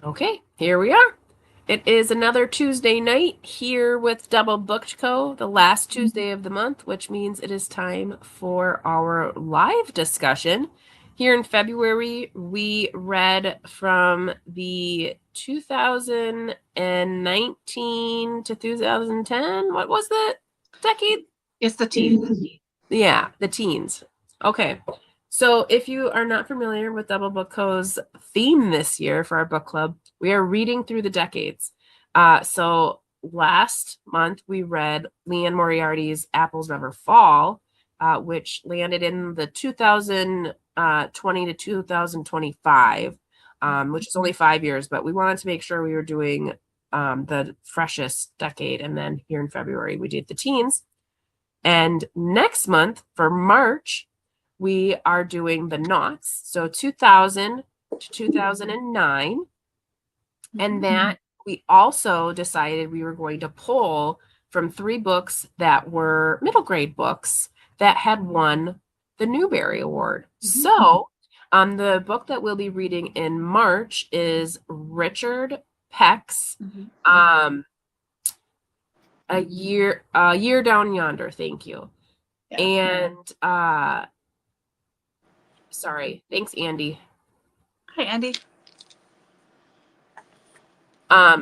Okay, here we are. It is another Tuesday night here with DoubleBookedCo, the last Tuesday of the month, which means it is time for our live discussion. Here in February, we read from the 2019 to 2010. What was that decade? It's the teens. Yeah, the teens. Okay. So if you are not familiar with Double Book Co.'s theme this year for our book club, we are reading through the decades. So last month we read Leanne Moriarty's Apples Never Fall, which landed in the 2020 to 2025, which is only 5 years, but we wanted to make sure we were doing the freshest decade. And then here in February, we did the teens. And next month for March, we are doing the noughts. So 2000 to 2009. And that we also decided we were going to pull from 3 books that were middle grade books that had won the Newbery Award. So the book that we'll be reading in March is Richard Peck's A Year Down Yonder. Thank you. Yeah. And sorry. Thanks, Andy. Hi, Andy.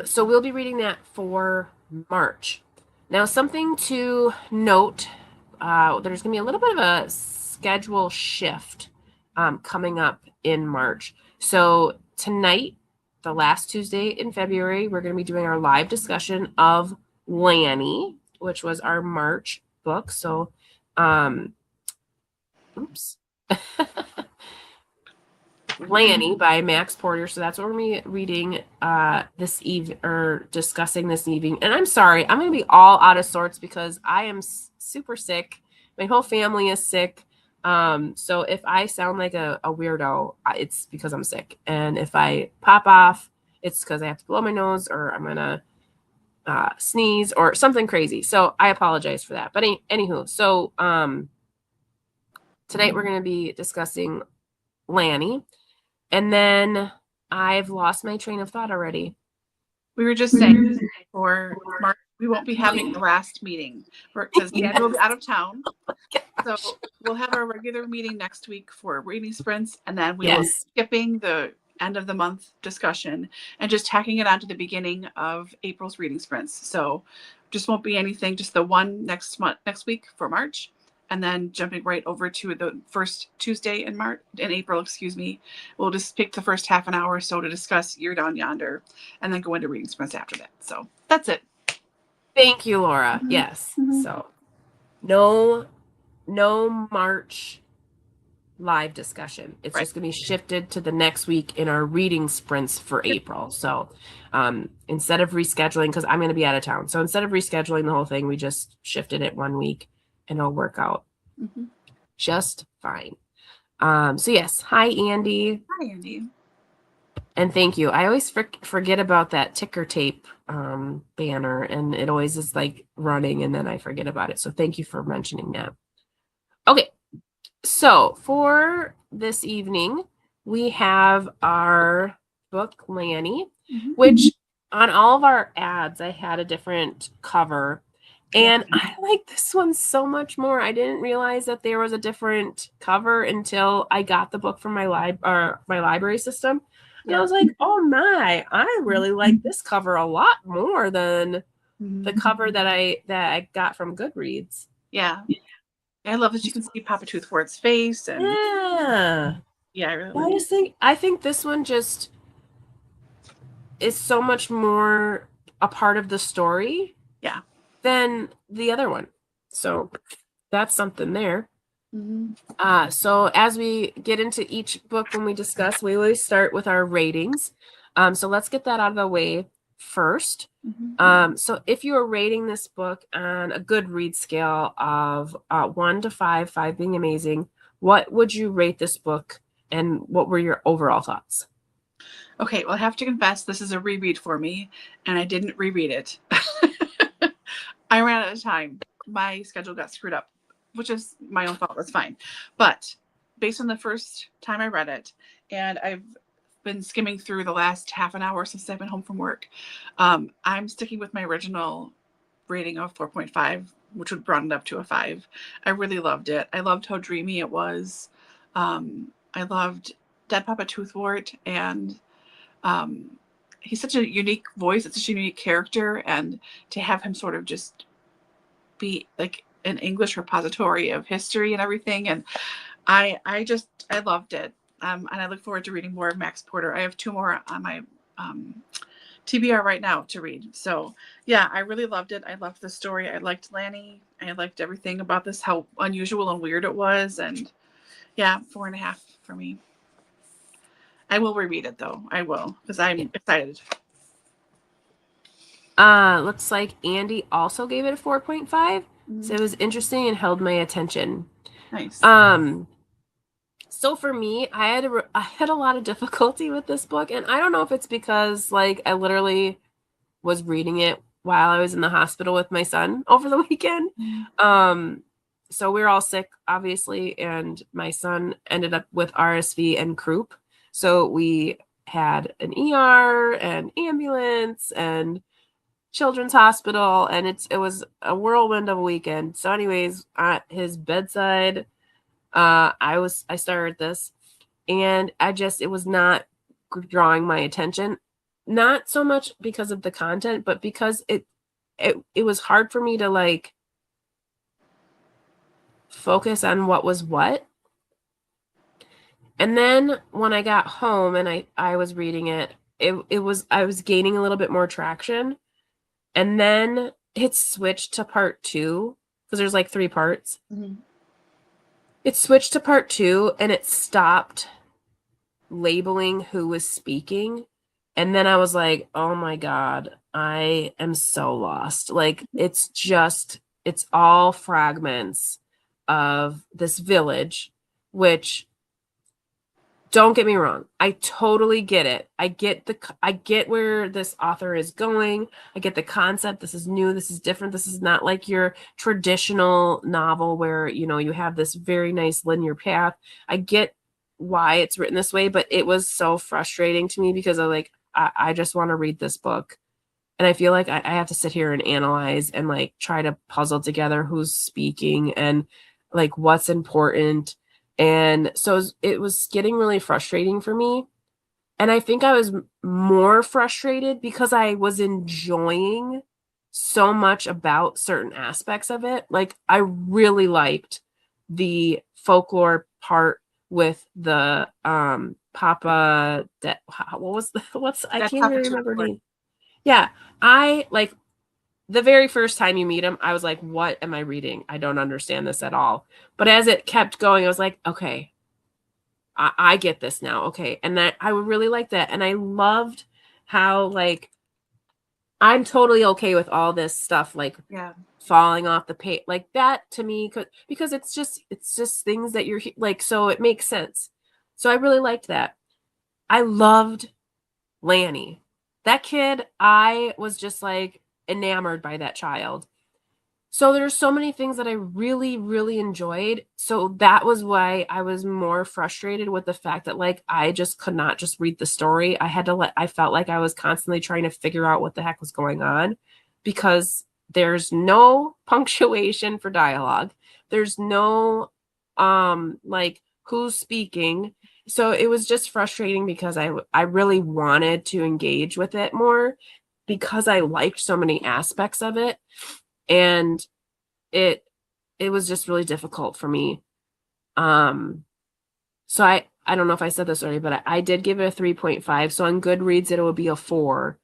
So we'll be reading that for March. Now, something to note, there's going to be a little bit of a schedule shift coming up in March. So tonight, the last Tuesday in February, we're going to be doing our live discussion of Lanny, which was our March book. So, oops. Lanny by Max Porter. So that's what we're going to be reading this evening, or discussing this evening. And I'm sorry, I'm going to be all out of sorts because I am super sick. My whole family is sick. So if I sound like a weirdo, it's because I'm sick. And if I pop off, it's because I have to blow my nose, or I'm going to sneeze or something crazy. So I apologize for that. But anywho, so tonight we're going to be discussing Lanny. And then I've lost my train of thought already. We were just saying for March, we won't be having the last meeting because Dad will be out of town. So we'll have our regular meeting next week for reading sprints, and then we will be skipping the end of the month discussion and just tacking it on to the beginning of April's reading sprints. So just won't be anything, just the one next week for March. And then jumping right over to the first Tuesday in April, we'll just pick the first half an hour or so to discuss Year Down Yonder, and then go into reading sprints after that. So that's it. Thank you, Laura. Yes. So no March live discussion. It's just going to be shifted to the next week in our reading sprints for April. So instead of rescheduling, because I'm going to be out of town, so instead of rescheduling the whole thing, we just shifted it 1 week. And it'll work out just fine. So yes, hi, Andy. Hi, Andy. And thank you. I always forget about that ticker tape banner, and it always is like running, and then I forget about it. So thank you for mentioning that. Okay, so for this evening, we have our book, Lanny, which on all of our ads, I had a different cover. And I like this one so much more. I didn't realize that there was a different cover until I got the book from my library system. And I was like, oh my, I really like this cover a lot more than the cover that I got from Goodreads. Yeah. I love that you can see Papa Toothwort's face. And yeah, I really I think this one just is so much more a part of the story. Yeah. Than the other one. So that's something there. So as we get into each book when we discuss, we always start with our ratings. So let's get that out of the way first. So if you are rating this book on a Goodreads scale of 1 to 5, 5 being amazing, what would you rate this book, and what were your overall thoughts? Okay, well, I have to confess, this is a reread for me, and I didn't reread it. I ran out of time. My schedule got screwed up, which is my own fault. That's fine. But based on the first time I read it, and I've been skimming through the last half an hour since I've been home from work. I'm sticking with my original rating of 4.5, which would broaden it up to a 5. I really loved it. I loved how dreamy it was. I loved Dead Papa Toothwort, and he's such a unique voice. It's such a unique character, and to have him sort of just be like an English repository of history and everything, and I loved it. And I look forward to reading more of Max Porter. I have 2 more on my TBR right now to read. So yeah, I really loved it. I loved the story. I liked Lanny. I liked everything about this, how unusual and weird it was. And yeah, 4.5 for me. I will reread it though. I will, because I'm excited. Looks like Andy also gave it a 4.5. So it was interesting and held my attention. Nice. So for me, I had a lot of difficulty with this book, and I don't know if it's because like I literally was reading it while I was in the hospital with my son over the weekend. So we were all sick, obviously, and my son ended up with RSV and croup. So we had an ER and ambulance and children's hospital, and it was a whirlwind of a weekend. So anyways, at his bedside, I started this, and it was not drawing my attention, not so much because of the content, but because it was hard for me to like focus on what was what. And then when I got home and I was reading it, I was gaining a little bit more traction. And then it switched to part 2, because there's like 3 parts. It switched to part 2, and it stopped labeling who was speaking. And then I was like, oh my God, I am so lost. Like, it's all fragments of this village, which, don't get me wrong, I totally get it. I get where this author is going. I get the concept. This is new. This is different. This is not like your traditional novel where, you have this very nice linear path. I get why it's written this way, but it was so frustrating to me because I just want to read this book. And I feel like I have to sit here and analyze and like try to puzzle together who's speaking and like what's important. And so it was getting really frustrating for me. And I think I was more frustrated because I was enjoying so much about certain aspects of it. Like, I really liked the folklore part with the Papa, I can't even remember her name. Yeah, I like the very first time you meet him, I was like, what am I reading? I don't understand this at all. But as it kept going, I was like, okay, I get this now. Okay. And that I would really like that. And I loved how like I'm totally okay with all this stuff, like falling off the page, like that to me, because it's just things that you're like, so it makes sense. So I really liked that. I loved Lanny. That kid, I was just like enamored by that child. So there's so many things that I really, really enjoyed. So that was why I was more frustrated with the fact that like I just could not just read the story. I felt like I was constantly trying to figure out what the heck was going on, because there's no punctuation for dialogue. There's no like who's speaking. So it was just frustrating because I really wanted to engage with it more because I liked so many aspects of it. And it was just really difficult for me. So I don't know if I said this already, but I did give it a 3.5. So on Goodreads, it would be a 4.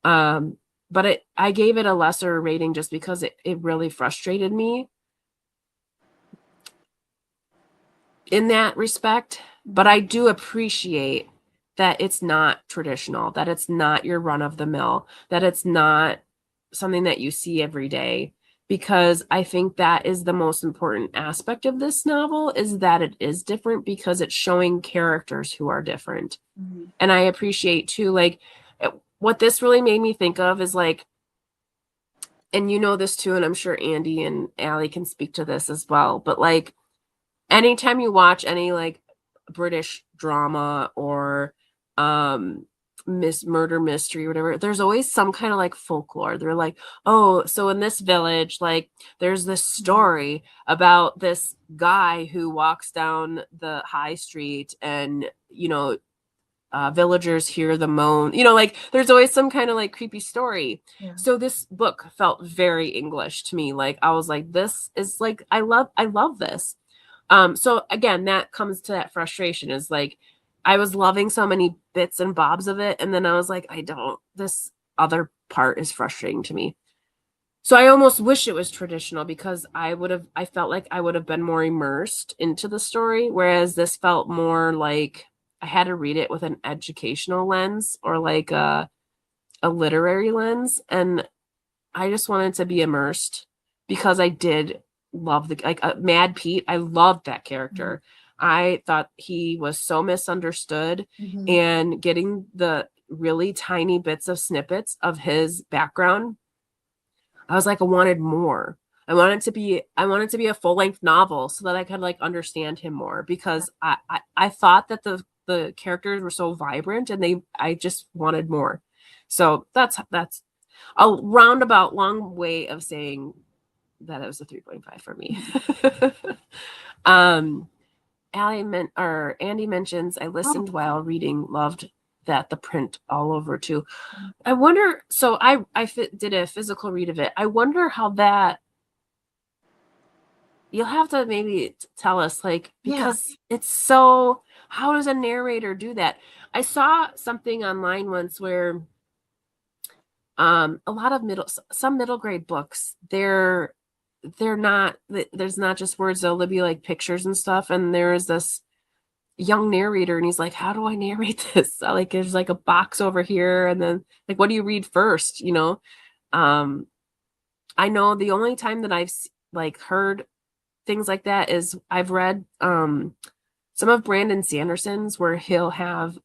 But I gave it a lesser rating just because it really frustrated me in that respect. But I do appreciate that it's not traditional, that it's not your run of the mill, that it's not something that you see every day, because I think that is the most important aspect of this novel, is that it is different because it's showing characters who are different. And I appreciate too, like what this really made me think of is like, and you know this too, and I'm sure Andy and Allie can speak to this as well, but like anytime you watch any like British drama or murder mystery, whatever, there's always some kind of like folklore. They're like, oh, so in this village, like there's this story about this guy who walks down the high street and, villagers hear the moan, like there's always some kind of like creepy story. Yeah. So this book felt very English to me. Like I was like, this is like, I love this. So again, that comes to that frustration is like, I was loving so many bits and bobs of it. And then I was like, this other part is frustrating to me. So I almost wish it was traditional because I felt like I would have been more immersed into the story. Whereas this felt more like I had to read it with an educational lens or like a literary lens. And I just wanted to be immersed because I did love Mad Pete. I loved that character. I thought he was so misunderstood, and getting the really tiny bits of snippets of his background, I was like, I wanted more. I wanted to be a full-length novel so that I could like understand him more, because I thought that the characters were so vibrant and I just wanted more. So that's a roundabout long way of saying that it was a 3.5 for me. Andy mentions I listened while reading, loved that the print all over too. I wonder, so I did a physical read of it. I wonder how that, you'll have to maybe tell us, like, because it's so, how does a narrator do that? I saw something online once where a lot of some middle grade books, they're not, there's not just words, there'll be like pictures and stuff, and there is this young narrator and he's like, how do I narrate this? Like there's like a box over here, and then like, what do you read first? I know the only time that I've like heard things like that is I've read some of Brandon Sanderson's where he'll have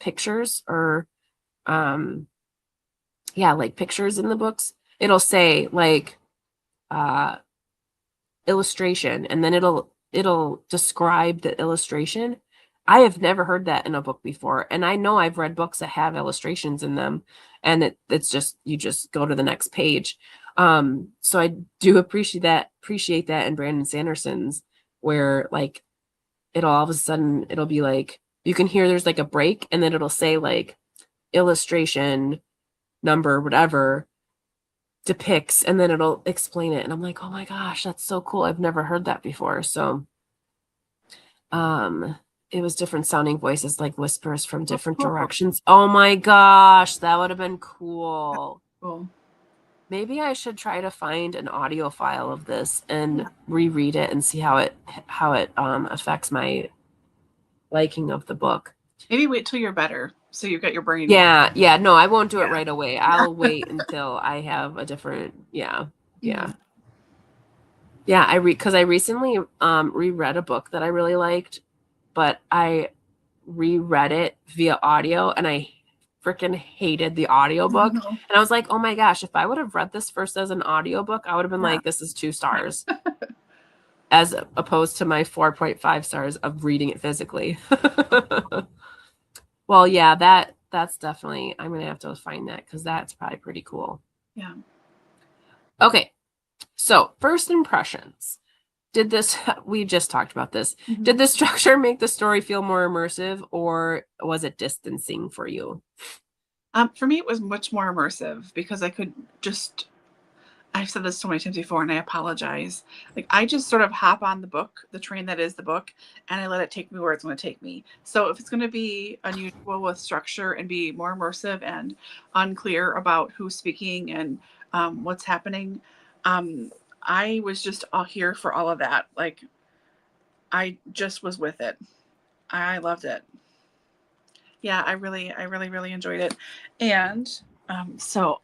pictures or like pictures in the books. It'll say like illustration, and then it'll describe the illustration. I have never heard that in a book before, and I know I've read books that have illustrations in them, and it's just, you just go to the next page. So I do appreciate that in Brandon Sanderson's, where like it'll all of a sudden it'll be like, you can hear there's like a break, and then it'll say like illustration number whatever depicts, and then it'll explain it, and I'm like, oh my gosh, that's so cool. I've never heard that before. So it was different sounding voices, like whispers from different directions. Oh my gosh, that would have been cool. Cool. Maybe I should try to find an audio file of this and reread it and see how it affects my liking of the book. Maybe wait till you're better, so you've got your brain. Yeah. No, I won't do it right away. I'll wait until I have a different. Yeah. I recently reread a book that I really liked, but I reread it via audio, and I freaking hated the audiobook. And I was like, oh my gosh, if I would have read this first as an audiobook, I would have been like, this is 2 stars. As opposed to my 4.5 stars of reading it physically. Well, yeah, that's definitely, I'm gonna have to find that, because that's probably pretty cool. Yeah. Okay, so first impressions. We just talked about this. Did the structure make the story feel more immersive, or was it distancing for you? For me, it was much more immersive, because I've said this so many times before, and I apologize. Like, I just sort of hop on the train that is the book, and I let it take me where it's going to take me. So if it's going to be unusual with structure and be more immersive and unclear about who's speaking and what's happening, I was just all here for all of that. Like, I just was with it. I loved it. Yeah, I really enjoyed it. And so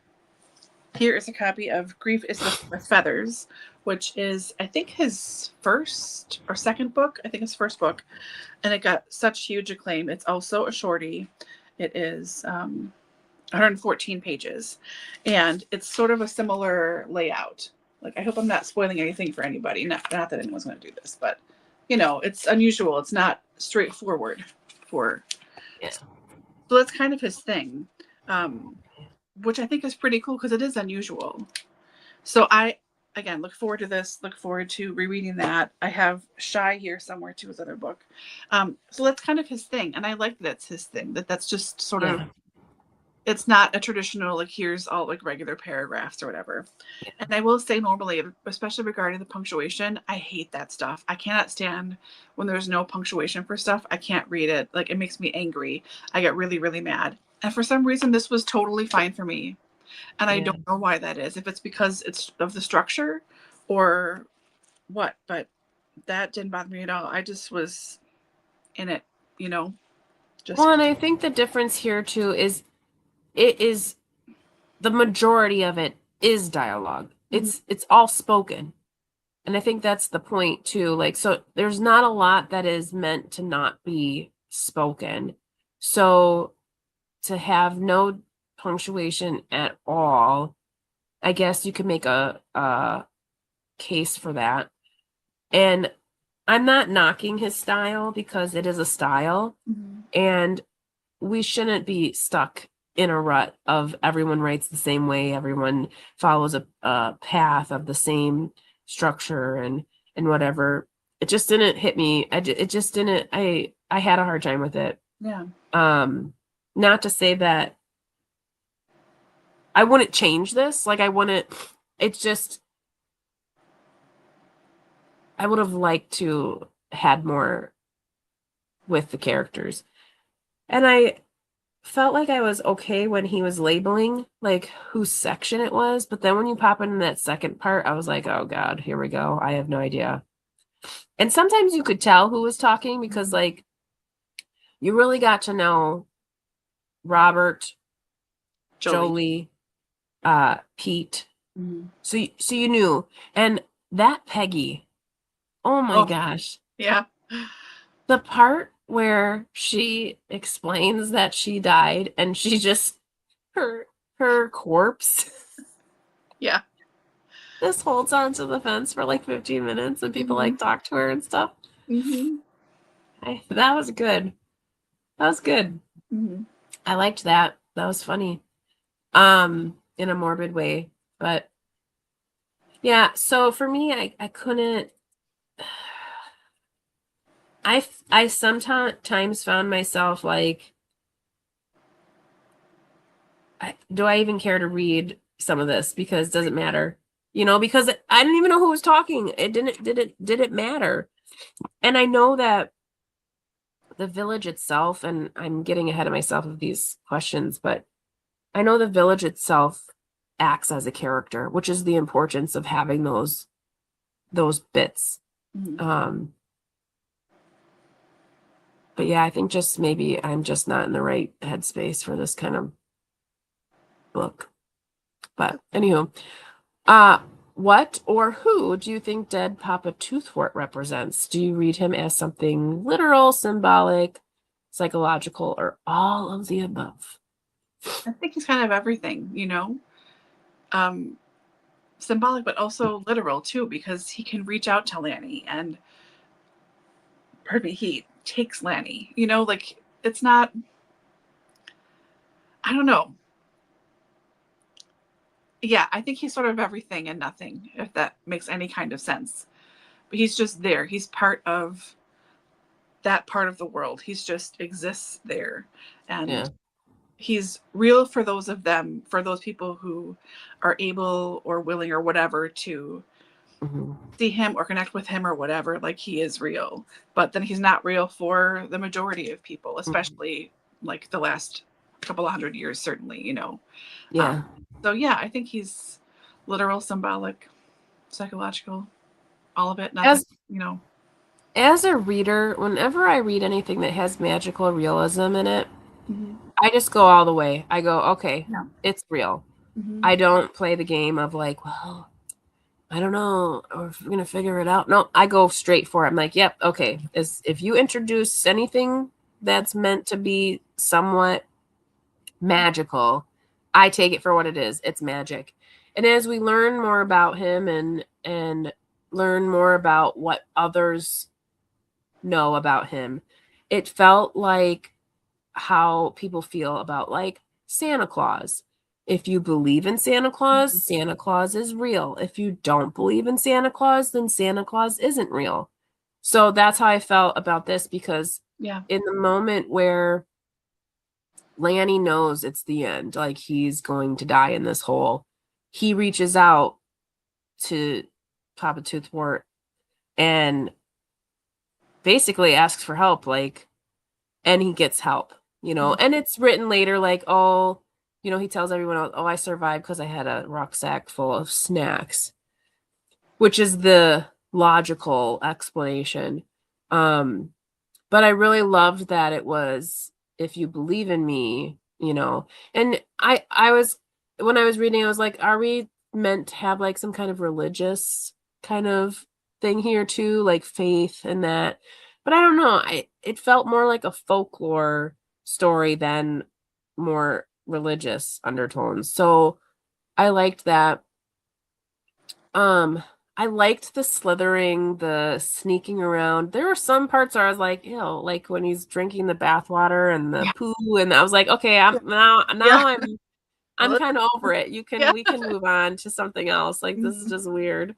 here is a copy of Grief is with Feathers, which is, I think, his first or second book. I think his first book. And it got such huge acclaim. It's also a shorty. It is 114 pages. And it's sort of a similar layout. Like, I hope I'm not spoiling anything for anybody. Not that anyone's going to do this, but, it's unusual. It's not straightforward for Yeah. So that's kind of his thing, which I think is pretty cool because it is unusual. So I, again, look forward to this. Look forward to rereading that. I have Shy here somewhere too, his other book. So that's kind of his thing, and I like that it's his thing. That's just sort of, Yeah. it's not a traditional like here's all like regular paragraphs or whatever. Yeah. And I will say normally, especially regarding the punctuation, I hate that stuff. I cannot stand when there's no punctuation for stuff. I can't read it. Like it makes me angry. I get really, really mad. And for some reason, this was totally fine for me. And I Yeah. don't know why that is. If it's because it's of the structure or what, but that didn't bother me at all. I just was in it, you know, just Well, and I think the difference here too is it is the majority of it is dialogue. It's all spoken. And I think that's the point too. Like, so there's not a lot that is meant to not be spoken. So to have no punctuation at all, I guess you could make a case for that. And I'm not knocking his style because it is a style, Mhm. and we shouldn't be stuck in a rut of everyone writes the same way, everyone follows a path of the same structure and whatever. It just didn't hit me. It just didn't. I had a hard time with it. Yeah. Not to say that I wouldn't change this. Like I wouldn't. It's just I would have liked to had more with the characters. And I felt like I was okay when he was labeling like whose section it was, but then when you pop into that second part, I was like, oh God, here we go. I have no idea. And sometimes you could tell who was talking because like you really got to know Robert, Jolie, Pete. Mhm. So you knew. And that Peggy, oh my Oh, gosh. yeah. The part where she explains that she died and she just her corpse Yeah. this holds onto the fence for like 15 minutes and people like talk to her and stuff. Mm-hmm. That was good. That was good. Mm-hmm. I liked that. That was funny. In a morbid way. But yeah, so for me, I couldn't I sometimes found myself like do I even care to read some of this because it doesn't matter. You know, because I didn't even know who was talking. It didn't matter. And I know that the village itself, and I'm getting ahead of myself of these questions, but I know the village itself acts as a character, which is the importance of having those bits. Mm-hmm. But yeah, I think just maybe I'm just not in the right headspace for this kind of book. But anywho, what or who do you think Dead Papa Toothwort represents? Do you read him as something literal, symbolic, psychological, or all of the above? I think he's kind of everything, you know, symbolic, but also literal too, because he can reach out to Lanny and, pardon me, he takes Lanny, you know, like it's not, I don't know. Yeah, I think he's sort of everything and nothing, if that makes any kind of sense. But he's just there. He's part of that part of the world. He's just exists there. And Yeah. he's real for those of them, for those people who are able or willing or whatever to Mm-hmm. see him or connect with him or whatever. Like he is real. But then he's not real for the majority of people, Mm-hmm. especially like the last couple of hundred years, certainly, you know. Yeah. So yeah, I think he's literal, symbolic, psychological, all of it, nothing, As you know. as a reader, whenever I read anything that has magical realism in it, Mm-hmm. I just go all the way. I go, okay, Yeah. it's real. Mm-hmm. I don't play the game of like, well, I don't know, or if we're gonna figure it out. No, I go straight for it. I'm like, yep, okay. If you introduce anything that's meant to be somewhat magical, I take it for what it is. It's magic. And as we learn more about him and learn more about what others know about him, it felt like how people feel about like Santa Claus. If you believe in Santa Claus, Santa Claus is real. If you don't believe in Santa Claus, then Santa Claus isn't real. So that's how I felt about this, because in the moment where Lanny knows it's the end, like he's going to die in this hole, he reaches out to Papa Toothwort and basically asks for help, like, and he gets help, you know. And it's written later, like, oh, you know, he tells everyone else, oh, I survived because I had a rucksack full of snacks, which is the logical explanation. But I really loved that it was, if you believe in me, you know. And I was, when I was reading, I was like, are we meant to have like some kind of religious kind of thing here too, like faith and that? But I don't know. It felt more like a folklore story than more religious undertones. So I liked that. I liked the slithering, the sneaking around. There were some parts where I was like, ew, like when he's drinking the bathwater and the poo, and I was like, okay, I'm kind of over it. We can move on to something else. Like this is just weird.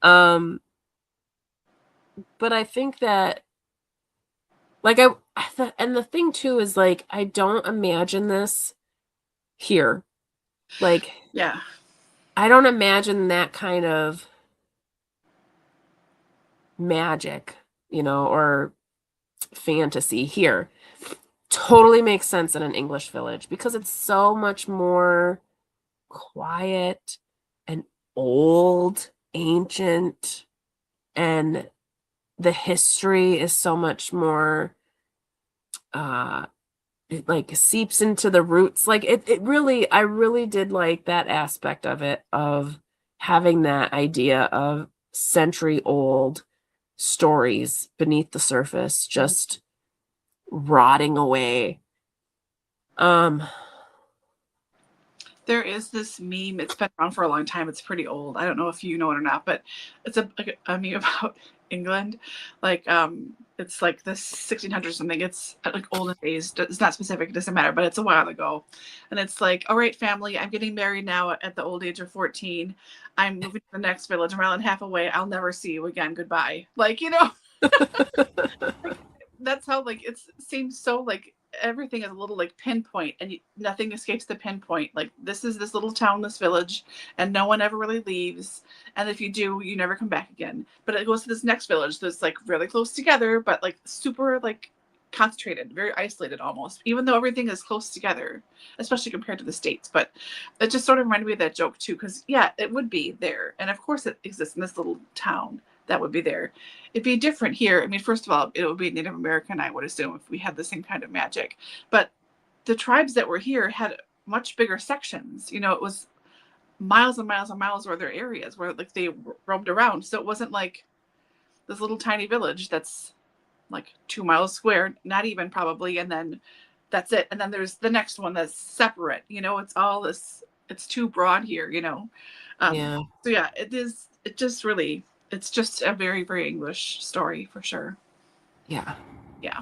But I think that like and the thing too is like I don't imagine this here. Like I don't imagine that kind of magic, you know, or fantasy here. Totally makes sense in an English village because it's so much more quiet and old, ancient, and the history is so much more it like seeps into the roots. Like it really, I really did like that aspect of it, of having that idea of century old stories beneath the surface just rotting away. There is this meme. It's been around for a long time. It's pretty old. I don't know if you know it or not, but it's a meme about England. Like it's like the 1600s or something. It's like olden days. It's not specific. It doesn't matter. But it's a while ago, and it's like, all right, family, I'm getting married now at the old age of 14. I'm moving to the next village. I'm around half away. I'll never see you again. Goodbye. Like, you know. Like, that's how like it seems so like everything is a little like pinpoint and nothing escapes the pinpoint. Like this is this little town, this village, and no one ever really leaves, and if you do, you never come back again. But it goes to this next village that's like really close together but like super like concentrated, very isolated almost, even though everything is close together, especially compared to the States. But it just sort of reminded me of that joke too, because yeah, it would be there, and of course it exists in this little town that would be there. It'd be different here. I mean, first of all, it would be Native American, I would assume, if we had the same kind of magic. But the tribes that were here had much bigger sections. You know, it was miles and miles and miles were their areas where like they roamed around. So it wasn't like this little tiny village that's like 2 miles square, not even probably, and then that's it. And then there's the next one that's separate. You know, it's all this. It's too broad here. You know. Yeah. So yeah, it is. It just really. It's just a very, very English story for sure. Yeah. Yeah.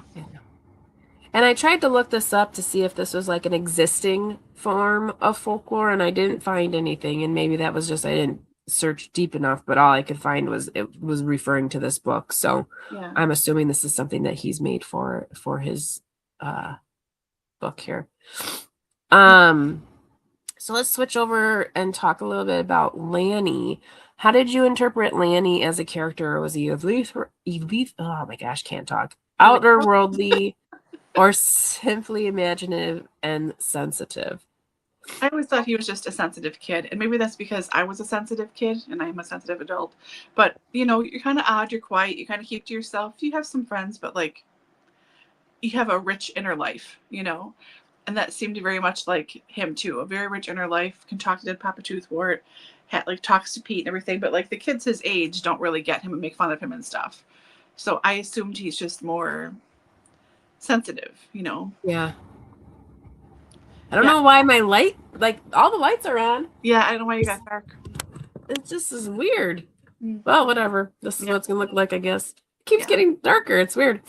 And I tried to look this up to see if this was like an existing form of folklore, and I didn't find anything. And maybe that was just I didn't search deep enough, but all I could find was it was referring to this book. So I'm assuming this is something that he's made for his book here. So let's switch over and talk a little bit about Lanny. How did you interpret Lanny as a character? Was he oh my gosh, can't talk. Outer worldly or simply imaginative and sensitive? I always thought he was just a sensitive kid, and maybe that's because I was a sensitive kid and I'm a sensitive adult. But you know, you're kind of odd, you're quiet, you kind of keep to yourself. You have some friends, but like you have a rich inner life, you know. And that seemed very much like him too. A very rich inner life, can talk to Dead Papa Toothwort, like talks to Pete and everything, but like the kids his age don't really get him and make fun of him and stuff. So I assumed he's just more sensitive, you know. Yeah. I don't know why my light, like all the lights are on. Yeah, I don't know why you got dark. It just is weird. Well, whatever. This is what it's gonna look like, I guess. It keeps getting darker. It's weird.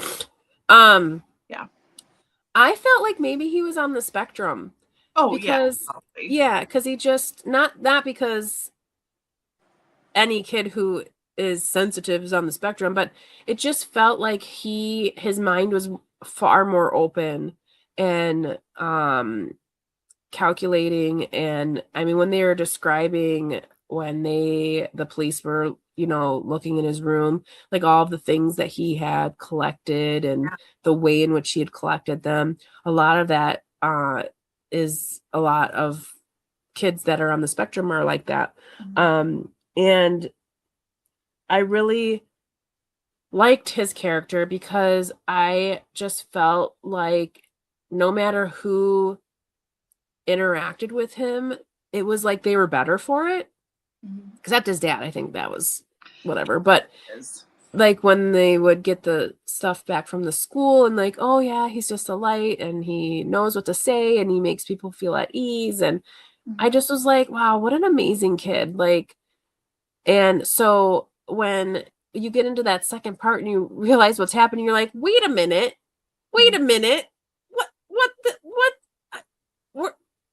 I felt like maybe he was on the spectrum Oh yeah, because probably. yeah, because he just not because any kid who is sensitive is on the spectrum, but it just felt like his mind was far more open and calculating. And I mean, when they were describing when the police were, looking in his room, like all of the things that he had collected and the way in which he had collected them, a lot of that is a lot of kids that are on the spectrum are like that. And I really liked his character because I just felt like no matter who interacted with him, it was like they were better for it. Because that's his dad, I think that was whatever. But like when they would get the stuff back from the school and like, oh yeah, he's just a light and he knows what to say and he makes people feel at ease. And I just was like, wow, what an amazing kid. Like, and so when you get into that second part and you realize what's happening, you're like, wait a minute.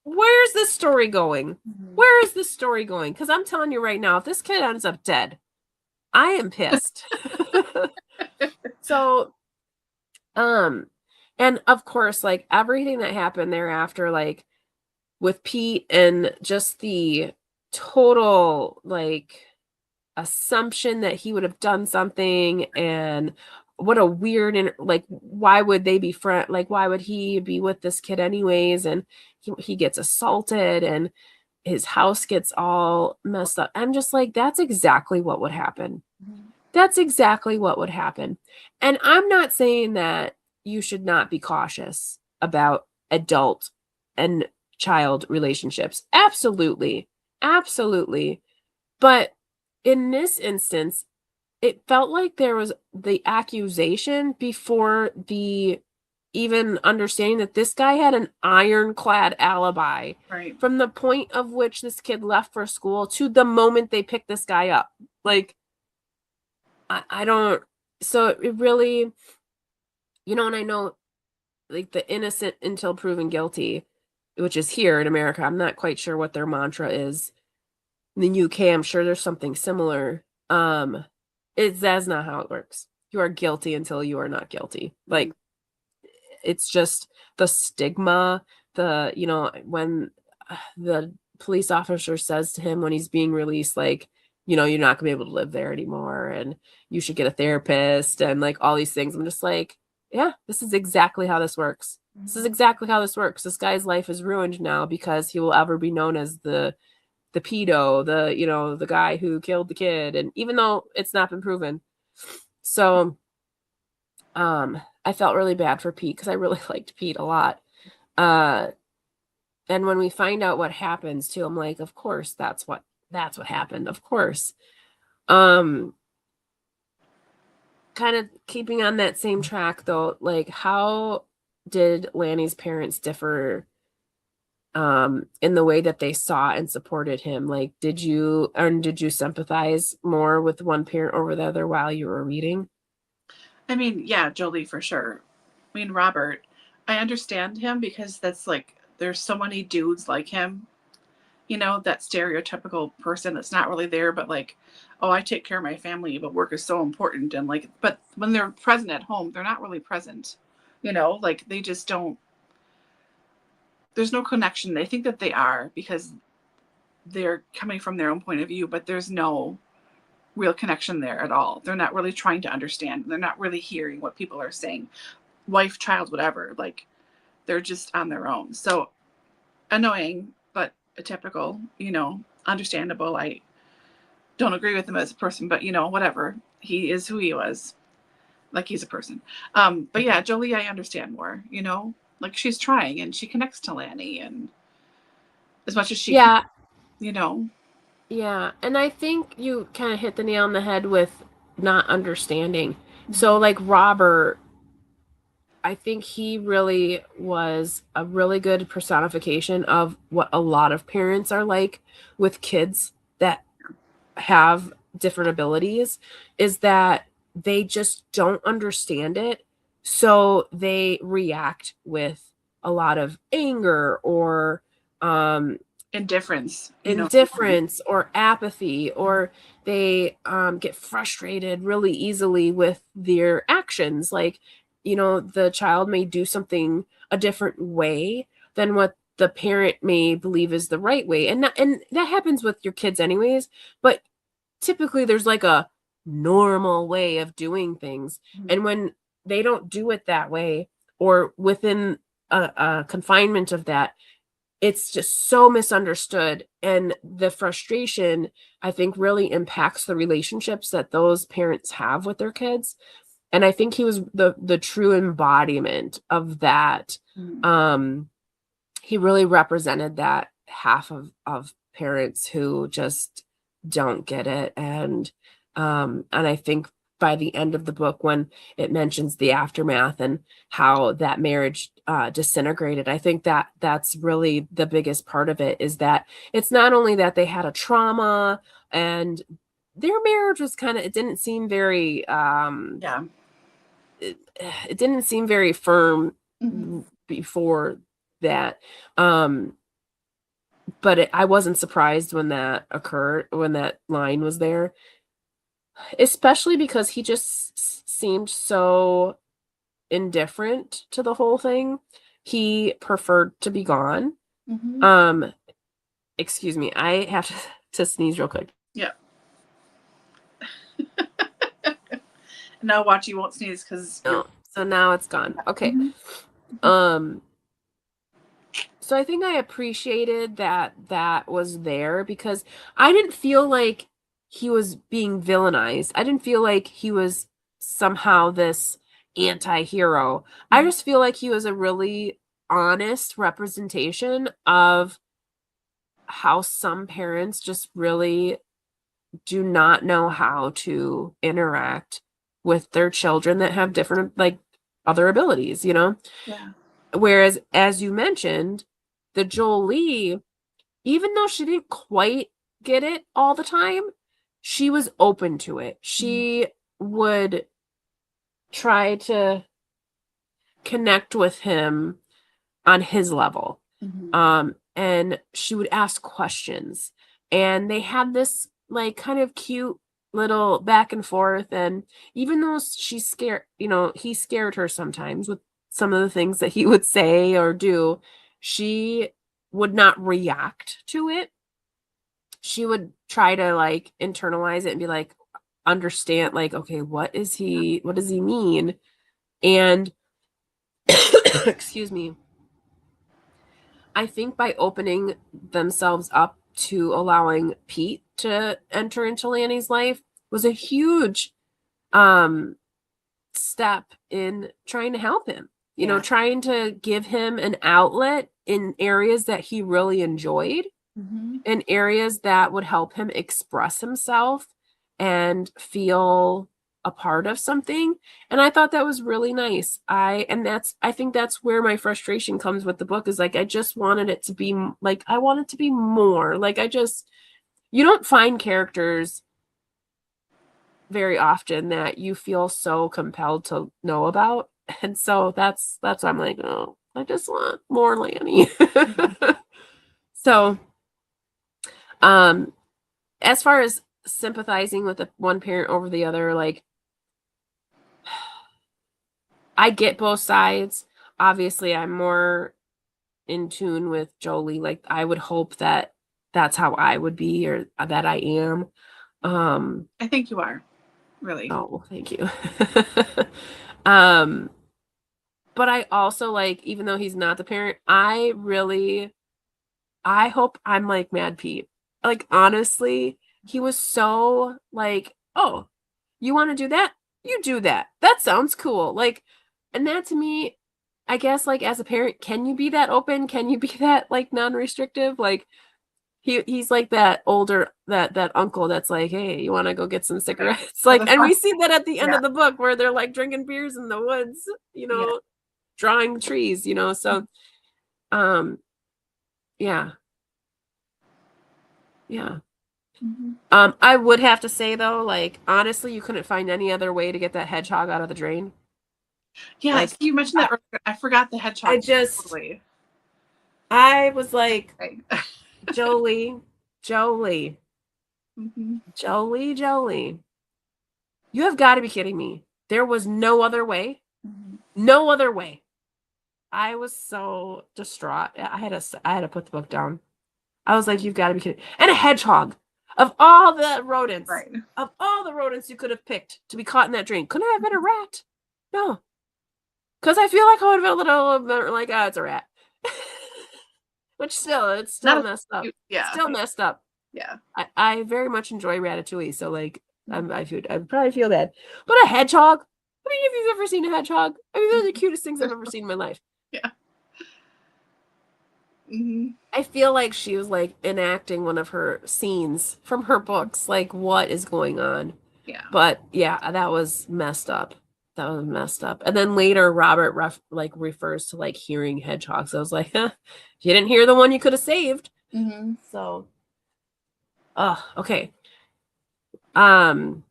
Where's this story going? Where is this story going? Because I'm telling you right now, if this kid ends up dead, I am pissed. So, and of course, like everything that happened thereafter, like with Pete and just the total like assumption that he would have done something, and what a weird, and like why would they be friend, like why would he be with this kid anyways, and he gets assaulted and his house gets all messed up. I'm just like, that's exactly what would happen. That's exactly what would happen. And I'm not saying that you should not be cautious about adult and child relationships. Absolutely. Absolutely. But in this instance, it felt like there was the accusation before the even understanding that this guy had an ironclad alibi, Right. from the point of which this kid left for school to the moment they picked this guy up. Like, I don't, so it really, and I know like the innocent until proven guilty, which is here in America. I'm not quite sure what their mantra is. In the UK, I'm sure there's something similar. That's not how it works. You are guilty until you are not guilty. Like, it's just the stigma, when the police officer says to him when he's being released, like, you're not gonna be able to live there anymore and you should get a therapist and like all these things. I'm just like, yeah, this is exactly how this works. This is exactly how this works. This guy's life is ruined now because he will ever be known as the pedo, the guy who killed the kid, and even though it's not been proven. So I felt really bad for Pete because I really liked Pete a lot. And when we find out what happens too, I'm like, of course, that's what happened. Of course. Kind of keeping on that same track though, like how did Lanny's parents differ in the way that they saw and supported him? Like, did you sympathize more with one parent over the other while you were reading? I mean, yeah, Jolie for sure. I mean, Robert, I understand him because that's like, there's so many dudes like him, that stereotypical person that's not really there, but like, oh, I take care of my family, but work is so important. And like, but when they're present at home, they're not really present, like they just don't, there's no connection. They think that they are because they're coming from their own point of view, but there's no real connection there at all. They're not really trying to understand. They're not really hearing what people are saying. Wife, child, whatever. Like they're just on their own. So annoying, but a typical, understandable. I don't agree with him as a person, but whatever. He is who he was. Like he's a person. But yeah, Jolie, I understand more, like she's trying and she connects to Lanny and as much as she Yeah. can, you know. Yeah, and I think you kind of hit the nail on the head with not understanding. So like Robert, I think he really was a really good personification of what a lot of parents are like with kids that have different abilities, is that they just don't understand it. So they react with a lot of anger or indifference, indifference or apathy, or they get frustrated really easily with their actions. Like, the child may do something a different way than what the parent may believe is the right way. And that happens with your kids anyways, but typically there's like a normal way of doing things. And when they don't do it that way, or within a confinement of that, it's just so misunderstood. And the frustration, I think, really impacts the relationships that those parents have with their kids. And I think he was the true embodiment of that. He really represented that half of parents who just don't get it. And I think by the end of the book, when it mentions the aftermath and how that marriage disintegrated, I think that that's really the biggest part of it, is that it's not only that they had a trauma and their marriage was it didn't seem very it didn't seem very firm before that. But I wasn't surprised when that occurred, when that line was there, especially because he just seemed so indifferent to the whole thing. He preferred to be gone. Excuse me, I have to sneeze real quick. Yeah. Now watch, you won't sneeze because so now it's gone. Okay. So I think I appreciated that was there, because I didn't feel like he was being villainized. I didn't feel like he was somehow this anti-hero. I just feel like he was a really honest representation of how some parents just really do not know how to interact with their children that have different, like, other abilities, Yeah. Whereas, as you mentioned, the Jolie, even though she didn't quite get it all the time, she was open to it. She would try to connect with him on his level. And she would ask questions. And they had this, like, kind of cute little back and forth. And even though she's scared, he scared her sometimes with some of the things that he would say or do, she would not react to it. She would try to, like, internalize it and be like, understand, like, okay, what does he mean? And excuse me, I think by opening themselves up to allowing Pete to enter into Lanny's life was a huge step in trying to help him, trying to give him an outlet in areas that he really enjoyed, in areas that would help him express himself and feel a part of something. And I thought that was really nice. I think that's where my frustration comes with the book, is like, I just wanted it to be like, I want it to be more like, you don't find characters very often that you feel so compelled to know about. And so that's why I'm like, oh, I just want more Lanny. So as far as sympathizing with the one parent over the other, like, I get both sides. Obviously, I'm more in tune with Jolie. Like, I would hope that that's how I would be, or that I am. I think you are, really. Oh, thank you. But I also, like, even though he's not the parent, I hope I'm like Mad Pete. Like, honestly, he was so like, oh, you want to do that? You do that. That sounds cool. Like, and that to me, I guess, like, as a parent, can you be that open? Can you be that, like, non-restrictive? Like, he's like that older, that uncle that's like, hey, you want to go get some cigarettes? Like, and we see that at the end of the book where they're like drinking beers in the woods, drawing trees, so yeah. I would have to say, though, like, honestly, you couldn't find any other way to get that hedgehog out of the drain. Yeah, Like, so you mentioned that earlier. I forgot the hedgehog. I was like, Okay. Jolie, Mm-hmm. Jolie, you have got to be kidding me. There was no other way. Mm-hmm. No other way. I was so distraught. I had to put the book down. I was like, you've got to be kidding. And a hedgehog. Of all the rodents, Right. of all the rodents you could have picked to be caught in that dream, couldn't it have been a rat? No. Because I feel like I would have been a little bit like, it's a rat. Which it's still messed up. Yeah. Still messed up. Yeah. I very much enjoy Ratatouille, so like I'd probably feel bad. But a hedgehog? I mean, if you've ever seen a hedgehog, I mean, they're the cutest things I've ever seen in my life. Yeah. Mm-hmm. I feel like she was like enacting one of her scenes from her books. Like, what is going on? Yeah. But yeah, that was messed up. And then later, Robert refers to like hearing hedgehogs. I was like, you didn't hear the one you could have saved. Mm-hmm. So, okay. So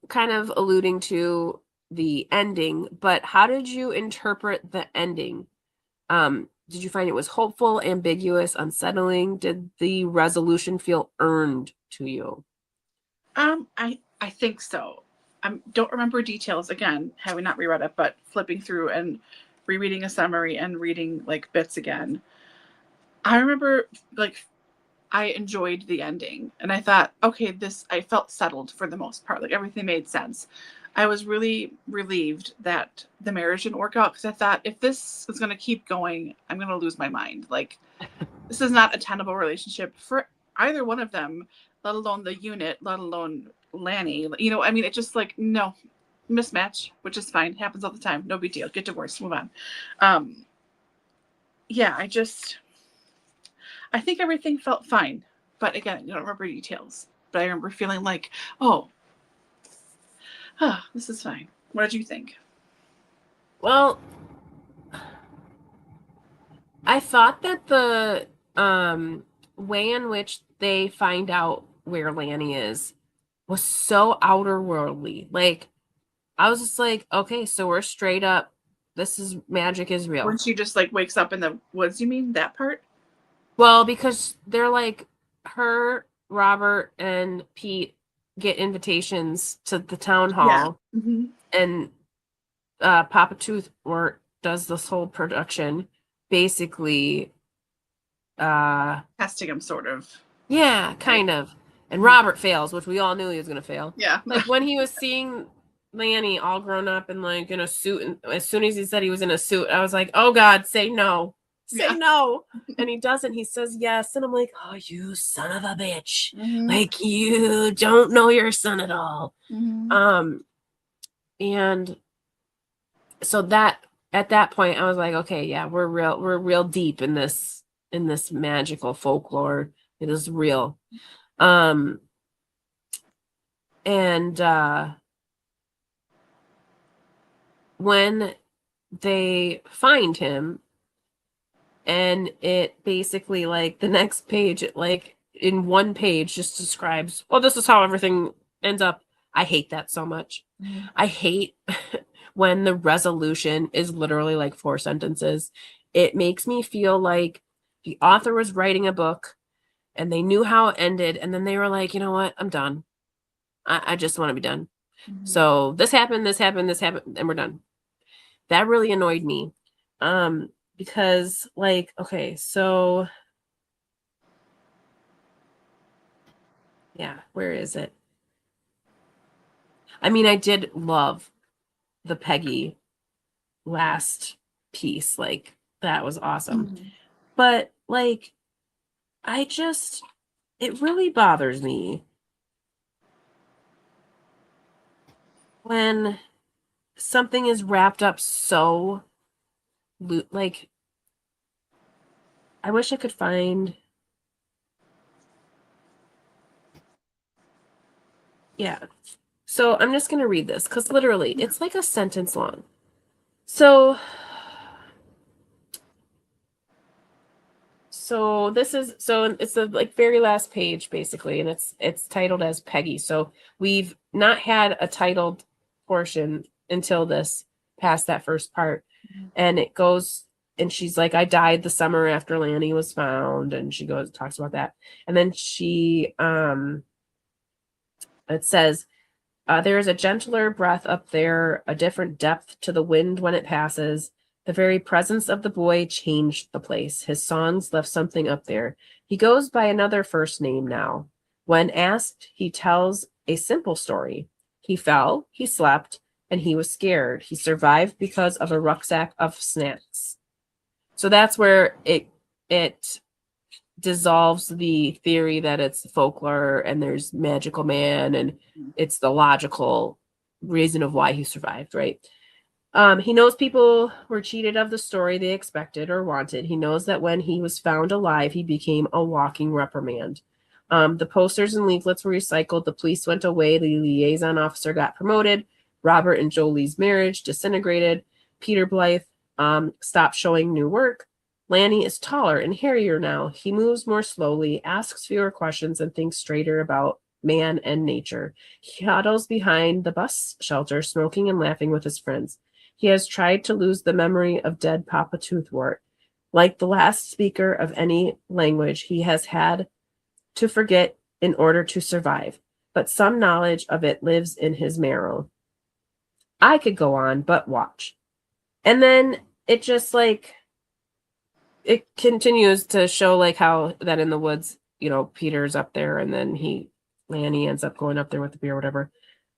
kind of alluding to the ending, but how did you interpret the ending? Did you find it was hopeful, ambiguous, unsettling? Did the resolution feel earned to you? I think so. I don't remember details again, having not reread it, but flipping through and rereading a summary and reading like bits again. I remember like I enjoyed the ending and I thought, okay, I felt settled for the most part. Like everything made sense. I was really relieved that the marriage didn't work out because I thought if this is going to keep going, I'm going to lose my mind. Like this is not a tenable relationship for either one of them, let alone the unit, let alone Lanny. You know, I mean, it just like, no, mismatch, which is fine. Happens all the time. No big deal. Get divorced. Move on. Yeah, I think everything felt fine. But again, I don't remember details. But I remember feeling like, this is fine. What did you think? Well, I thought that the way in which they find out where Lanny is was so outerworldly. Like, I was just like, okay, so we're straight up. This is magic is real. When she just like wakes up in the woods, you mean that part? Well, because they're like her, Robert, and Pete get invitations to the town hall, Yeah. Mm-hmm. and Papa Toothwort does this whole production, basically. Testing him, sort of. Yeah, kind of. And Robert fails, which we all knew he was gonna fail. Yeah. Like when he was seeing Lanny all grown up and like in a suit, and as soon as he said he was in a suit, I was like, oh God, say no. Say no. And he doesn't. He says yes. And I'm like, oh, you son of a bitch. Mm-hmm. Like you don't know your son at all. Mm-hmm. And so that at that point I was like, okay, yeah, we're real deep in this magical folklore. It is real. And when they find him, and it basically like the next page, it like in one page just describes, well, this is how everything ends up. I hate that so much. Mm-hmm. I hate when the resolution is literally like 4 sentences. It makes me feel like the author was writing a book and they knew how it ended, and then they were like, you know what, I'm done. I just want to be done. Mm-hmm. So this happened, and we're done. That really annoyed me. Because like, okay, so yeah, where is it? I mean, I did love the Peggy last piece. Like, that was awesome. Mm-hmm. But like, it really bothers me when something is wrapped up so like, I wish I could find. Yeah. So I'm just going to read this because literally it's like a sentence long. So it's the like very last page basically, and it's titled as Peggy. So we've not had a titled portion until this. past that first part. Mhm. And it goes, and she's like, I died the summer after Lanny was found. And she talks about that. And then it says, there is a gentler breath up there, a different depth to the wind when it passes. The very presence of the boy changed the place. His songs left something up there. He goes by another first name now. When asked, he tells a simple story. He fell, he slept, and he was scared. He survived because of a rucksack of snacks. So that's where it dissolves the theory that it's folklore and there's magical man and it's the logical reason of why he survived, right? He knows people were cheated of the story they expected or wanted. He knows that when he was found alive, he became a walking reprimand. The posters and leaflets were recycled. The police went away. The liaison officer got promoted. Robert and Jolie's marriage disintegrated. Peter Blythe stopped showing new work. Lanny is taller and hairier now. He moves more slowly, asks fewer questions, and thinks straighter about man and nature. He huddles behind the bus shelter, smoking and laughing with his friends. He has tried to lose the memory of dead Papa Toothwort. Like the last speaker of any language, he has had to forget in order to survive, but some knowledge of it lives in his marrow. I could go on, but watch. And then it just like, it continues to show like how that in the woods, Peter's up there and then Lanny ends up going up there with the beer or whatever.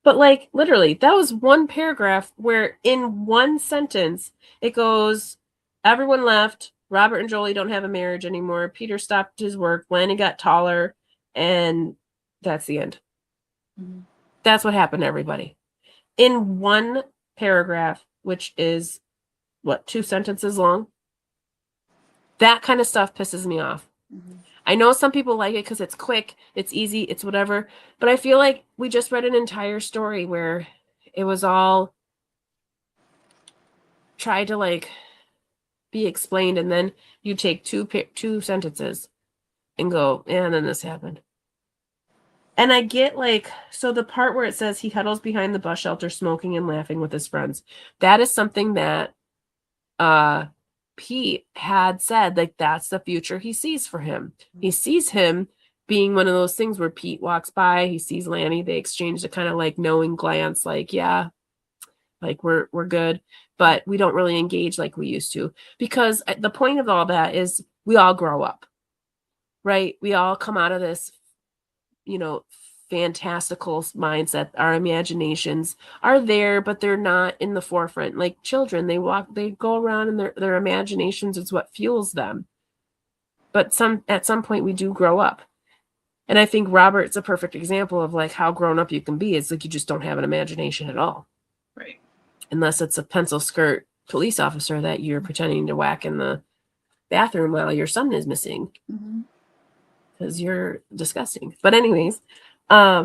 But like literally, that was one paragraph where in one sentence it goes, everyone left, Robert and Jolie don't have a marriage anymore, Peter stopped his work, Lanny got taller, and that's the end. Mm-hmm. That's what happened to everybody. In one paragraph, which is, 2 sentences long? That kind of stuff pisses me off. Mm-hmm. I know some people like it because it's quick, it's easy, it's whatever, but I feel like we just read an entire story where it was all tried to like be explained, and then you take two sentences and go, and then this happened. And I get like, so the part where it says he huddles behind the bus shelter, smoking and laughing with his friends, that is something that Pete had said, like, that's the future he sees for him. He sees him being one of those things where Pete walks by, he sees Lanny, they exchange a kind of like knowing glance, like, yeah, like we're good, but we don't really engage like we used to, because the point of all that is we all grow up, right? We all come out of this, fantastical mindset. Our imaginations are there, but they're not in the forefront. Like children, they go around and their imaginations is what fuels them. But at some point we do grow up. And I think Robert's a perfect example of like how grown up you can be. It's like you just don't have an imagination at all. Right. Unless it's a pencil skirt police officer that you're pretending to whack in the bathroom while your son is missing. Mm-hmm. Because you're disgusting. But anyways, yeah,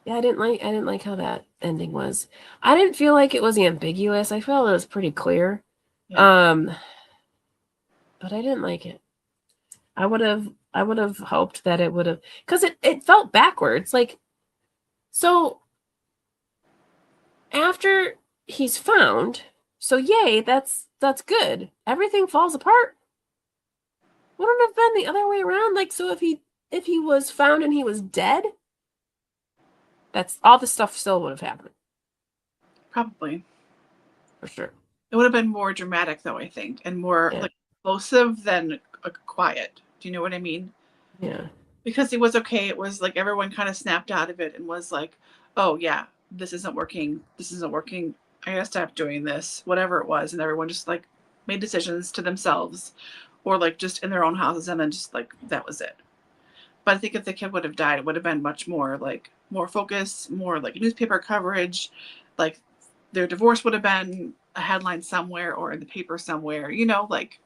I didn't like how that ending was. I didn't feel like it was ambiguous. I felt it was pretty clear. Yeah. But I didn't like it. I would have hoped that it would have, because it felt backwards. Like, so after he's found, so yay, that's good. Everything falls apart. Wouldn't have been the other way around. Like, so if he was found and he was dead, that's all the stuff still would have happened. Probably. For sure. It would have been more dramatic though, I think, and more like explosive than quiet. Do you know what I mean? Yeah. Because it was okay. It was like everyone kind of snapped out of it and was like, oh yeah, this isn't working. This isn't working. I gotta stop doing this, whatever it was. And everyone just like made decisions to themselves or like just in their own houses, and then just like that was it. But I think if the kid would have died, it would have been much more like more focus, more like newspaper coverage, like their divorce would have been a headline somewhere or in the paper somewhere, like.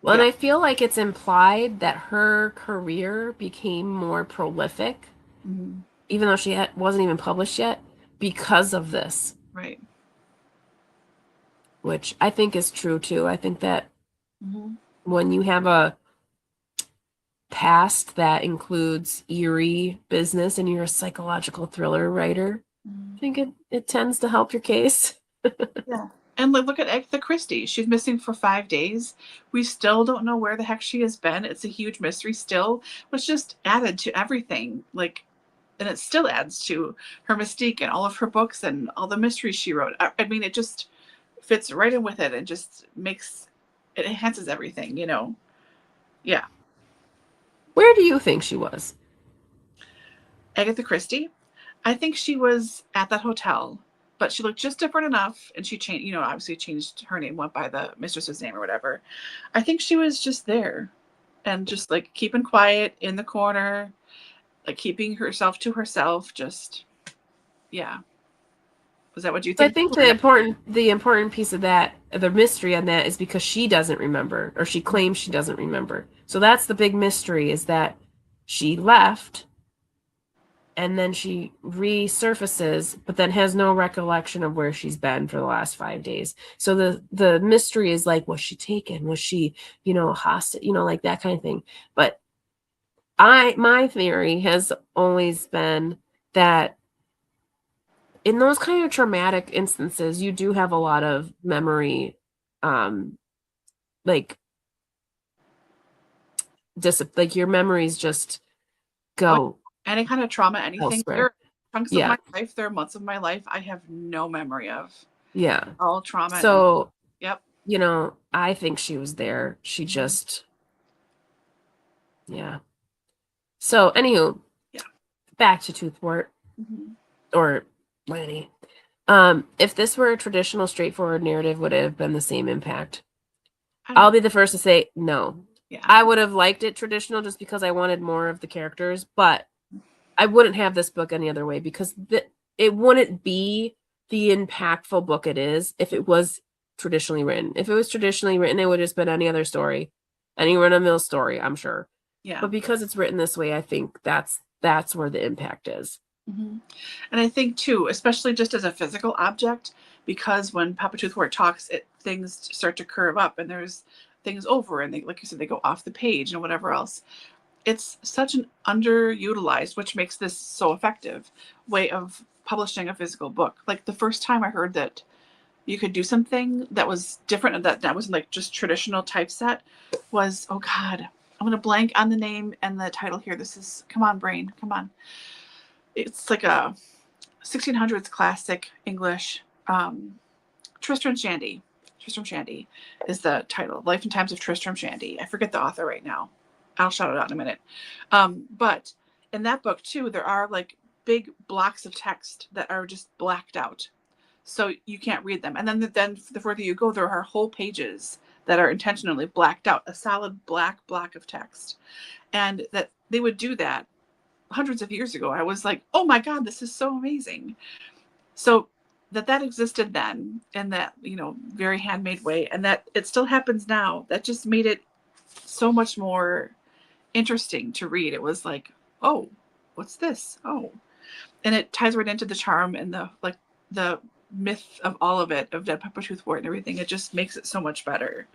Well, yeah. And I feel like it's implied that her career became more prolific, mm-hmm. even though she wasn't even published yet, because of this. Right. Which I think is true too. I think that mm-hmm. when you have a past that includes eerie business and you're a psychological thriller writer, I think it tends to help your case. Yeah. And look at Agatha Christie. She's missing for 5 days. We still don't know where the heck she has been. It's a huge mystery still, which just added to everything. Like, and it still adds to her mystique and all of her books and all the mysteries she wrote. I mean, it just fits right in with it and just it enhances everything, you know? Yeah. Where do you think she was? Agatha Christie. I think she was at that hotel, but she looked just different enough, and she changed. You know, obviously changed her name, went by the mistress's name or whatever. I think she was just there, and just like keeping quiet in the corner, like keeping herself to herself. Just yeah. Was that what you So I think? think the important piece of that, the mystery on that, is because she doesn't remember, or she claims she doesn't remember. So that's the big mystery, is that she left and then she resurfaces, but then has no recollection of where she's been for the last 5 days. So the mystery is like, was she taken? Was she, hostage? Like that kind of thing. But my theory has always been that in those kind of traumatic instances, you do have a lot of memory, like like your memories just Oh, go any kind of trauma, anything. There elsewhere. are chunks of Yeah, my life, there are months of my life I have no memory of. yeah. All trauma and So, yep. I think she was there. She Mhm. just, yeah. So, anywho, Yeah. back to Toothwort Mhm. or Lanny. If this were a traditional, straightforward narrative, would it have been the same impact? I I'll don't. be the first to say no. Yeah. I would have liked it traditional just because I wanted more of the characters, but I wouldn't have this book any other way, because it wouldn't be the impactful book it is if it was traditionally written. If it was traditionally written, it would have just been any other story, any run-of-the-mill story, I'm sure. Yeah. But because it's written this way, I think that's where the impact is. Mhm. And I think too, especially just as a physical object, because when Papa Toothwort talks, things start to curve up, and there's things over, and they, like you said, they go off the page and whatever else. It's such an underutilized, which makes this so effective, way of publishing a physical book. Like the first time I heard that you could do something that was different and that wasn't like just traditional typeset was, oh God, I'm gonna blank on the name and the title here. This is, come on, brain, come on. It's like a 1600s classic English, Tristram Shandy. Tristram Shandy is the title. Life and Times of Tristram Shandy. I forget the author right now. I'll shout it out in a minute. But in that book too, there are like big blocks of text that are just blacked out, so you can't read them. And then the further you go, there are whole pages that are intentionally blacked out, a solid black block of text, and that they would do that hundreds of years ago. I was like, oh my God, this is so amazing. So that existed then in that, very handmade way, and that it still happens now. That just made it so much more interesting to read. It was like, oh, what's this? Oh, and it ties right into the charm and the myth of all of it, of Dead Papa Toothwort and everything. It just makes it so much better.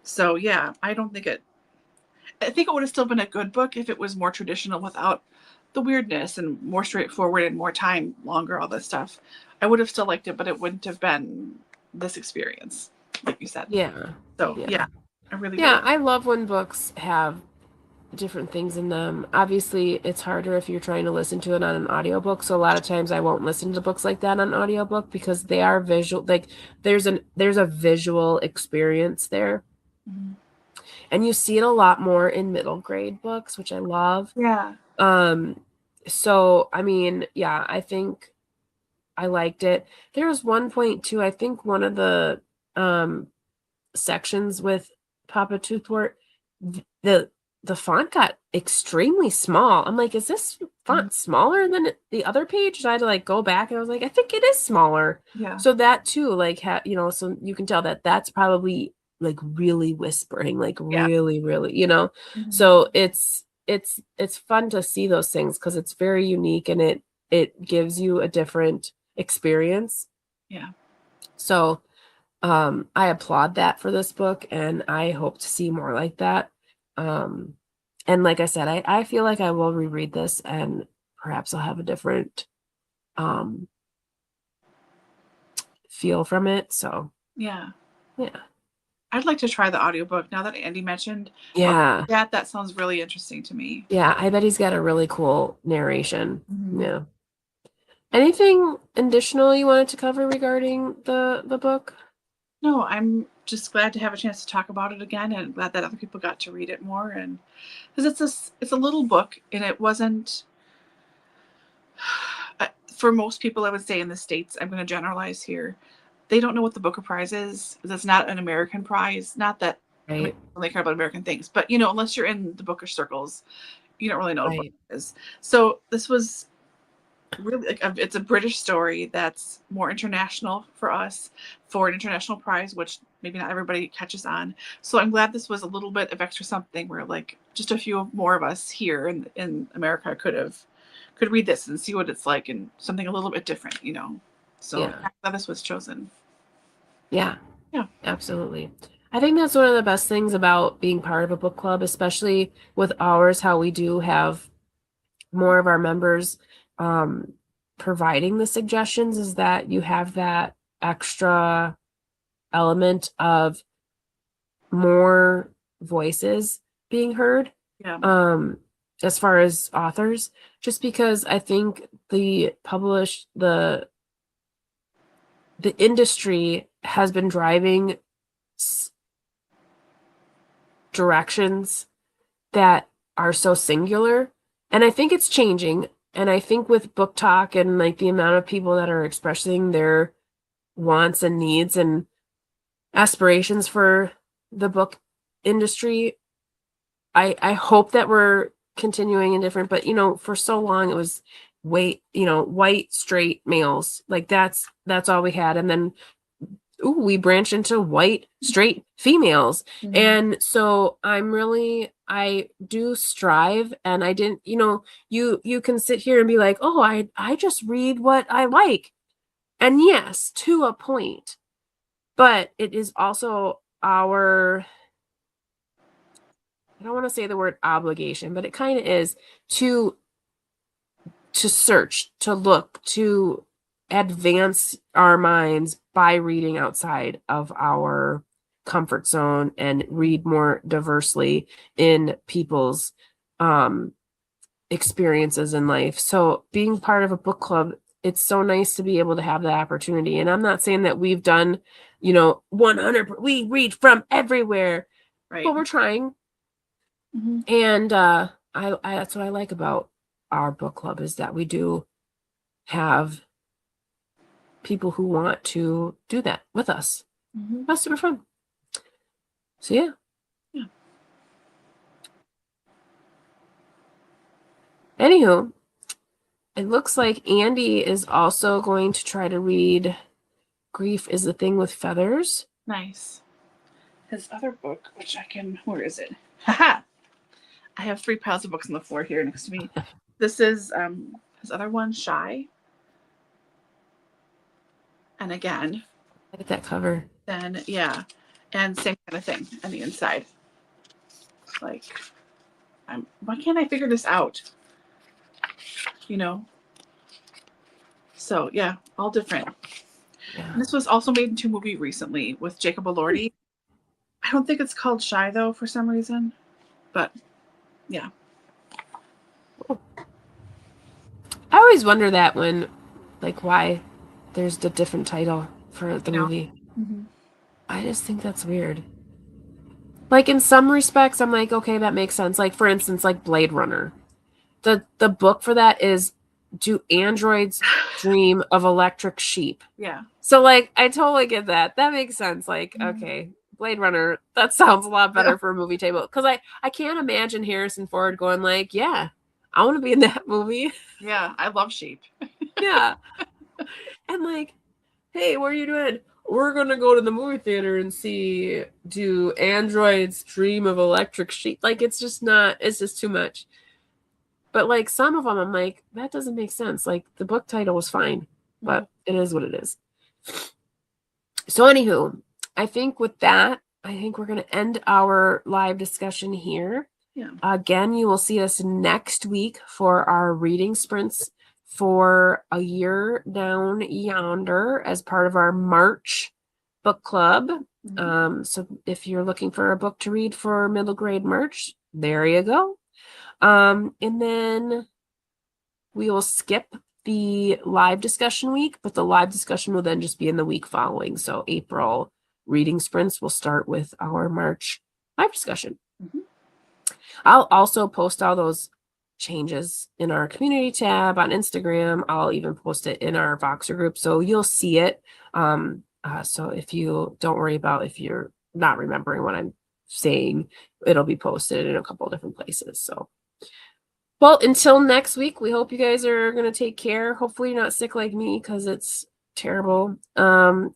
So yeah, I think it would have still been a good book if it was more traditional without the weirdness, and more straightforward and more time, longer, all this stuff. I would have still liked it, but it wouldn't have been this experience, like you said. Yeah. So Yeah. yeah, I really, really. Yeah, I love when books have different things in them. Obviously, it's harder if you're trying to listen to it on an audiobook. So a lot of times I won't listen to books like that on audiobook, because they are visual. Like there's a visual experience there. Mhm. And you see it a lot more in middle grade books, which I love. Yeah. So I mean, yeah, I think I liked it. There was one point too, I think one of the sections with Papa Toothwort, the the font got extremely small. I'm like, is this Mhm. font smaller than the other page? And I had to like go back, and I was like, I think it is smaller. Yeah. So that too, like, so you can tell that that's probably like really whispering, like Yeah. really, really, Mhm. So it's fun to see those things, because it's very unique, and it gives you a different experience. Yeah. So I applaud that for this book, and I hope to see more like that. Um, and like I said, I feel like I will reread this, and perhaps I'll have a different feel from it. So Yeah. yeah. I'd like to try the audiobook now that Andy mentioned Yeah. that sounds really interesting to me. Yeah. I bet he's got a really cool narration. Mhm. Yeah. Anything additional you wanted to cover regarding the book? No, I'm just glad to have a chance to talk about it again, and glad that other people got to read it more. And because it's a little book, and it wasn't for most people. I would say in the States, I'm going to generalize here. They don't know what the Booker Prize is. That's not an American prize. Not that Right. they care about American things, but you know, unless you're in the Booker circles, you don't really know what a book Right. is. So this was really it's a British story that's more international for us, for an international prize, which maybe not everybody catches on. So I'm glad this was a little bit of extra something where like just a few more of us here in America could read this and see what it's like, and something a little bit different, you know. So Yeah. I'm glad this was chosen. Yeah. Yeah. Absolutely. I think that's one of the best things about being part of a book club, especially with ours, how we do have more of our members providing the suggestions, is that you have that extra element of more voices being heard Yeah. as far as authors, just because I think the industry has been driving directions that are so singular, and I think it's changing. And I think with book talk and like the amount of people that are expressing their wants and needs and aspirations for the book industry, I hope that we're continuing in different, but you know, for so long it was white straight males, like that's all we had. And then we branched into white straight females. Mhm. And so I do strive, and I didn't, you can sit here and be like, oh, I just read what I like. And yes, to a point, but it is also our, I don't want to say the word obligation, but it kind of is to search, to look, to advance our minds by reading outside of our comfort zone and read more diversely in people's experiences in life. So being part of a book club, it's so nice to be able to have that opportunity. And I'm not saying that we've done, 100, we read from everywhere, Right. but we're trying. Mhm. And I that's what I like about our book club, is that we do have people who want to do that with us. Mhm. That's super fun. So yeah. Yeah. Anywho, it looks like Andy is also going to try to read Grief is the Thing with Feathers. Nice. His other book, which where is it? Haha. I have 3 piles of books on the floor here next to me. This is his other one, Shy. And again, Look at that cover. then yeah, and same kind of thing on the inside. Like, why can't I figure this out? You know. So yeah, all different. Yeah. And this was also made into a movie recently with Jacob Elordi. I don't think it's called Shy though for some reason, but yeah. I always wonder that when, like, why there's a different title for the movie. Mm-hmm. I just think that's weird. Like, in some respects, I'm like, okay, that makes sense. Like, for instance, like Blade Runner. The book for that is Do Androids Dream of Electric Sheep? Yeah. So, like, I totally get that. That makes sense. Like, Mhm. okay, Blade Runner, that sounds a lot better Yeah. for a movie table. Because I can't imagine Harrison Ford going like, yeah, I want to be in that movie. Yeah, I love sheep. Yeah. And like, hey, what are you doing? We're going to go to the movie theater and see Do Androids Dream of Electric Sheep? Like, it's just too much. But like some of them, I'm like, that doesn't make sense. Like the book title was fine, but it is what it is. So anywho, I think with that, I think we're going to end our live discussion here. Yeah. Again, you will see us next week for our reading sprints for a year down yonder as part of our March book club. So if you're looking for a book to read for middle grade March, there you go. And then we will skip the live discussion week, but the live discussion will then just be in the week following. So April reading sprints will start with our March live discussion. I'll also post all those changes in our community tab on Instagram. I'll even post it in our Voxer group, so you'll see it. So if you don't worry about if you're not remembering what I'm saying, it'll be posted in a couple of different places. So, well, until next week, we hope you guys are going to take care. Hopefully you're not sick like me, because it's terrible. And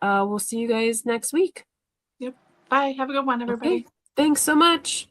we'll see you guys next week. Yep. Bye. Have a good one, everybody. Okay. Thanks so much.